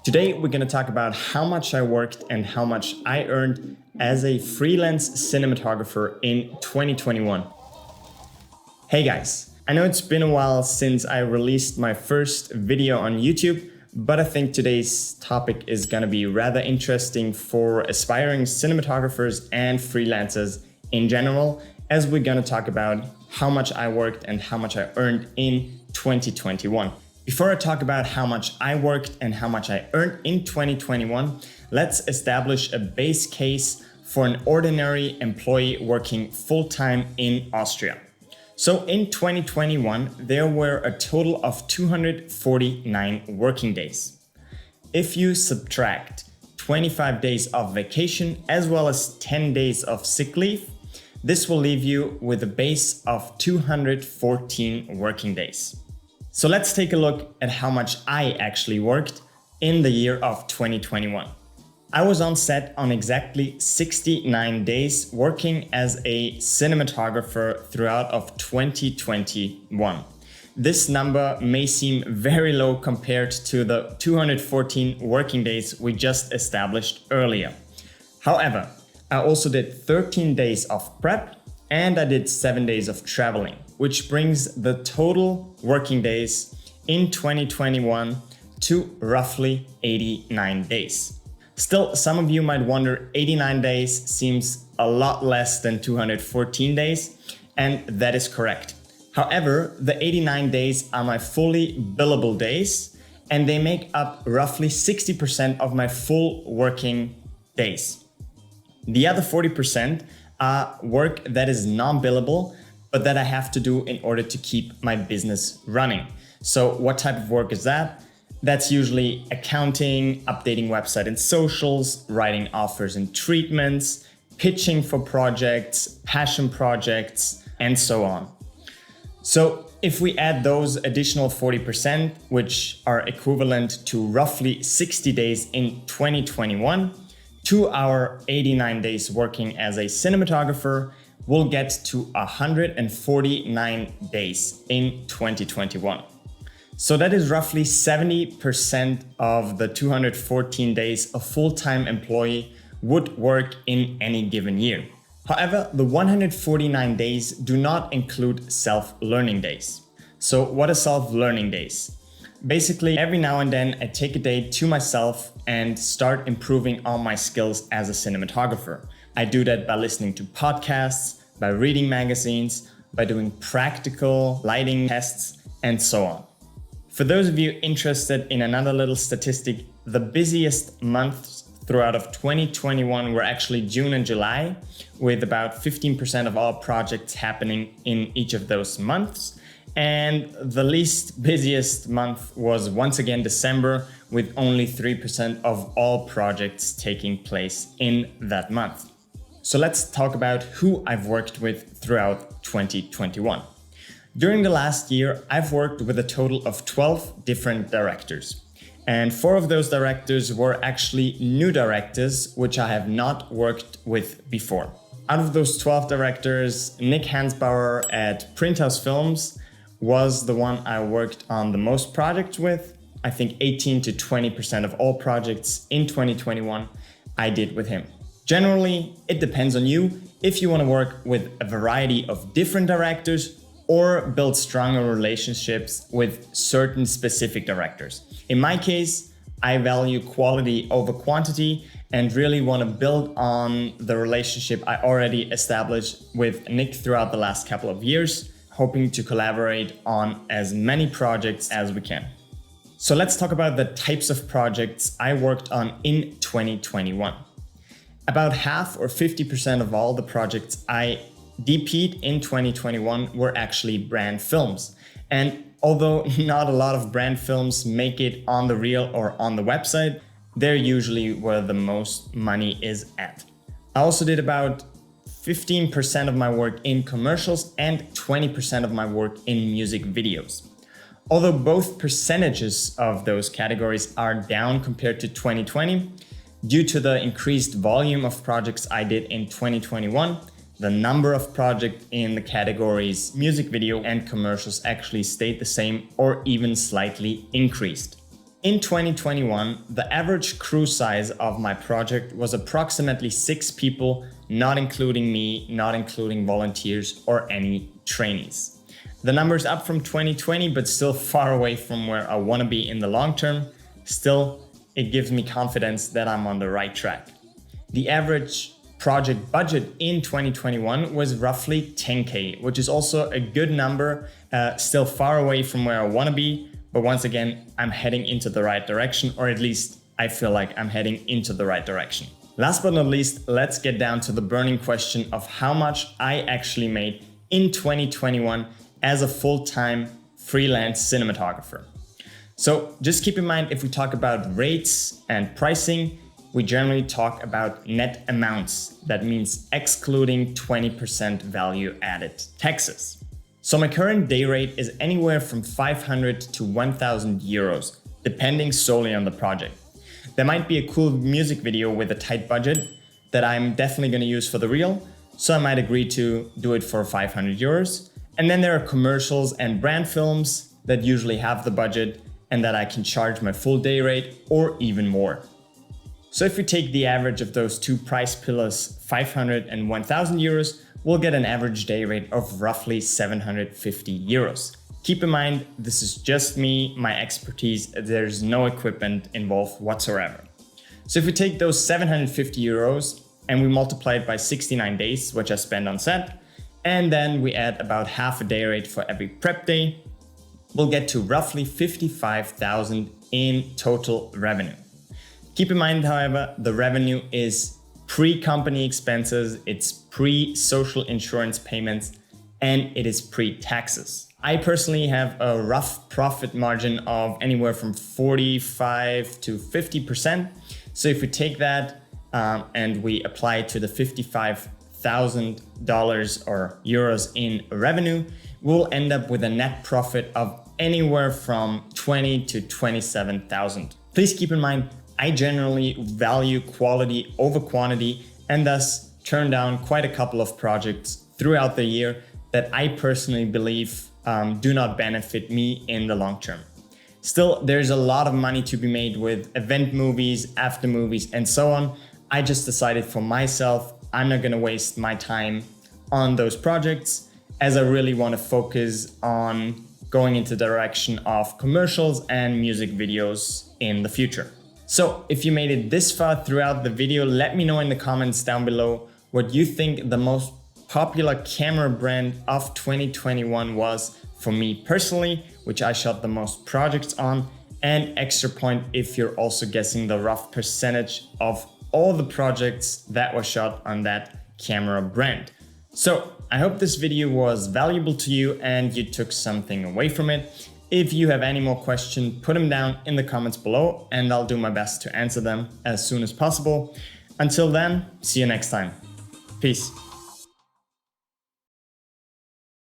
Today, we're going to talk about how much I worked and how much I earned as a freelance cinematographer in 2021. Hey guys, I know it's been a while since I released my first video on YouTube, but I think today's topic is going to be rather interesting for aspiring cinematographers and freelancers in general, as we're going to talk about how much I worked and how much I earned in 2021. Before I talk about how much I worked and how much I earned in 2021, let's establish a base case for an ordinary employee working full-time in Austria. So in 2021, there were a total of 249 working days. If you subtract 25 days of vacation as well as 10 days of sick leave, this will leave you with a base of 214 working days. So let's take a look at how much I actually worked in the year of 2021. I was on set on exactly 69 days working as a cinematographer throughout of 2021. This number may seem very low compared to the 214 working days we just established earlier. However, I also did 13 days of prep and I did 7 days of traveling, which brings the total working days in 2021 to roughly 89 days. Still, some of you might wonder, 89 days seems a lot less than 214 days, and that is correct. However, the 89 days are my fully billable days, and they make up roughly 60% of my full working days. The other 40% are work that is non-billable, but that I have to do in order to keep my business running. So what type of work is that? That's usually accounting, updating website and socials, writing offers and treatments, pitching for projects, passion projects, and so on. So if we add those additional 40%, which are equivalent to roughly 60 days in 2021, to our 89 days working as a cinematographer, we'll get to 149 days in 2021. So that is roughly 70% of the 214 days a full-time employee would work in any given year. However, the 149 days do not include self-learning days. So what are self-learning days? Basically, every now and then I take a day to myself and start improving on my skills as a cinematographer. I do that by listening to podcasts, by reading magazines, by doing practical lighting tests, and so on. For those of you interested in another little statistic, the busiest months throughout of 2021 were actually June and July, with about 15% of all projects happening in each of those months. And the least busiest month was once again December, with only 3% of all projects taking place in that month. So let's talk about who I've worked with throughout 2021. During the last year, I've worked with a total of 12 different directors. And 4 of those directors were actually new directors, which I have not worked with before. Out of those 12 directors, Nick Hansbauer at Printhouse Films was the one I worked on the most projects with. I think 18 to 20% of all projects in 2021 I did with him. Generally, it depends on you if you want to work with a variety of different directors or build stronger relationships with certain specific directors. In my case, I value quality over quantity and really want to build on the relationship I already established with Nick throughout the last couple of years, hoping to collaborate on as many projects as we can. So let's talk about the types of projects I worked on in 2021. About half or 50% of all the projects I DP'd in 2021 were actually brand films. And although not a lot of brand films make it on the reel or on the website, they're usually where the most money is at. I also did about 15% of my work in commercials and 20% of my work in music videos. Although both percentages of those categories are down compared to 2020, due to the increased volume of projects I did in 2021, the number of projects in the categories music video and commercials actually stayed the same or even slightly increased. In 2021, the average crew size of my project was approximately 6 people, not including me, not including volunteers or any trainees. The number's up from 2020, but still far away from where I want to be in the long term. Still, it gives me confidence that I'm on the right track. The average project budget in 2021 was roughly 10K, which is also a good number, still far away from where I want to be. But once again, I'm heading into the right direction, or at least I feel like I'm heading into the right direction. Last but not least, let's get down to the burning question of how much I actually made in 2021 as a full-time freelance cinematographer. So just keep in mind, if we talk about rates and pricing, we generally talk about net amounts. That means excluding 20% value added taxes. So my current day rate is anywhere from 500 to 1,000 euros, depending solely on the project. There might be a cool music video with a tight budget that I'm definitely going to use for the reel, so I might agree to do it for 500 euros. And then there are commercials and brand films that usually have the budget and that I can charge my full day rate or even more. So if we take the average of those two price pillars, 500 and 1,000 euros, we'll get an average day rate of roughly 750 euros. Keep in mind, this is just me, my expertise, there's no equipment involved whatsoever. So if we take those 750 euros and we multiply it by 69 days, which I spend on set, and then we add about half a day rate for every prep day, we'll get to roughly 55,000 in total revenue. Keep in mind, however, the revenue is pre-company expenses, it's pre-social insurance payments, and it is pre-taxes. I personally have a rough profit margin of anywhere from 45 to 50%. So if we take that and we apply it to the $55,000 or euros in revenue, we'll end up with a net profit of anywhere from 20 to 27,000. Please keep in mind, I generally value quality over quantity and thus turn down quite a couple of projects throughout the year that I personally believe do not benefit me in the long term. Still, there's a lot of money to be made with event movies, after movies, and so on. I just decided for myself, I'm not gonna waste my time on those projects as I really wanna focus on going into the direction of commercials and music videos in the future. So if you made it this far throughout the video, let me know in the comments down below what you think the most popular camera brand of 2021 was for me personally, which I shot the most projects on, and extra point if you're also guessing the rough percentage of all the projects that were shot on that camera brand. So I hope this video was valuable to you and you took something away from it. If you have any more questions, put them down in the comments below and I'll do my best to answer them as soon as possible. Until then, see you next time. Peace.